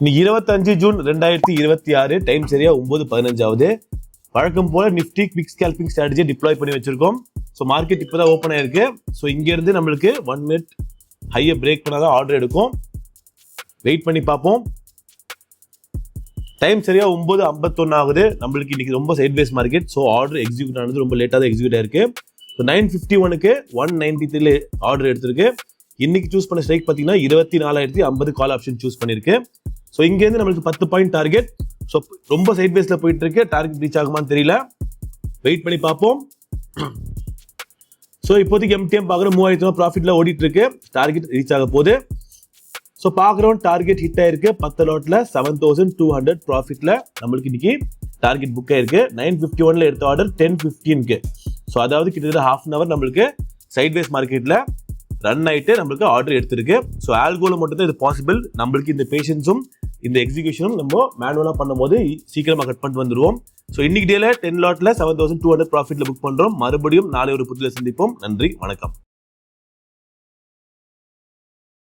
இன்னைக்கு 25 June 2026 time சரியா 9:15 ஆகுது. வழக்கம் போல Nifty quick scalping strategy deploy பண்ணி வச்சிருக்கோம். ஸோ மார்க்கெட் இப்போதான் ஓப்பன் ஆயிருக்கு. ஸோ இங்க இருந்து நம்மளுக்கு 1 மினிட் ஹையை பிரேக் பண்ணாதான் ஆர்டர் எடுக்கும். வெயிட் பண்ணி பார்ப்போம். டைம் சரியா 9:51 ஆகுது. நம்மளுக்கு இன்னைக்கு ரொம்ப sideways market. So order execute ஆனது ரொம்ப லேட்டாக தான் எக்ஸிக்யூட் ஆயிருக்கு. ஸோ 9:51க்கு 193 ஆர்டர் எடுத்திருக்கு. இன்னைக்கு சூஸ் பண்ண ஸ்ட்ரைக் பார்த்தீங்கன்னா 24,050 கால் ஆப்ஷன் சூஸ் பண்ணிருக்கு. ஸோ இங்கேருந்து நம்மளுக்கு 10 பாயிண்ட் டார்கெட். ஸோ ரொம்ப சைட்வேஸ்ல போயிட்டு இருக்கு. டார்கெட் ரீச் ஆகுமான்னு தெரியல. வெயிட் பண்ணி பார்ப்போம். ஸோ இப்போதைக்கு எம்டிஎம் பார்க்குற 3000 ப்ராஃபிட்ல ஓடிட்டு இருக்கு. டார்கெட் ரீச் ஆக போகுது. ஸோ பார்க்குறோம் டார்கெட் ஹிட் ஆயிருக்கு. 10 லாட்ல 7200 ப்ராஃபிட்ல நம்மளுக்கு இன்னைக்கு டார்கெட் புக் ஆயிருக்கு. 9:51ல எடுத்த ஆர்டர் 10:15க்கு. ஸோ அதாவது கிட்டத்தட்ட ½ அன் அவர் நம்மளுக்கு சைட்வேஸ் மார்க்கெட்ல ரன் ஆயிட்டு நம்மளுக்கு ஆர்டர் எடுத்திருக்கு. ஸோ ஆல்கோல மட்டும் தான் இது பாசிபிள். நம்மளுக்கு இந்த பேஷன்ஸும் இந்த எக்ஸிகியூஷனும் நம்ம மேனுவலா பண்ணும்போது சீக்கிரமா கட் பண்ணிட்டு வந்துருவோம். ஸோ இன்னைக்கு டேல 10 லாட்ல 7200 ப்ராஃபிட்ல புக் பண்றோம். மறுபடியும் நாளை ஒரு புதிய சந்திப்போம். நன்றி, வணக்கம்.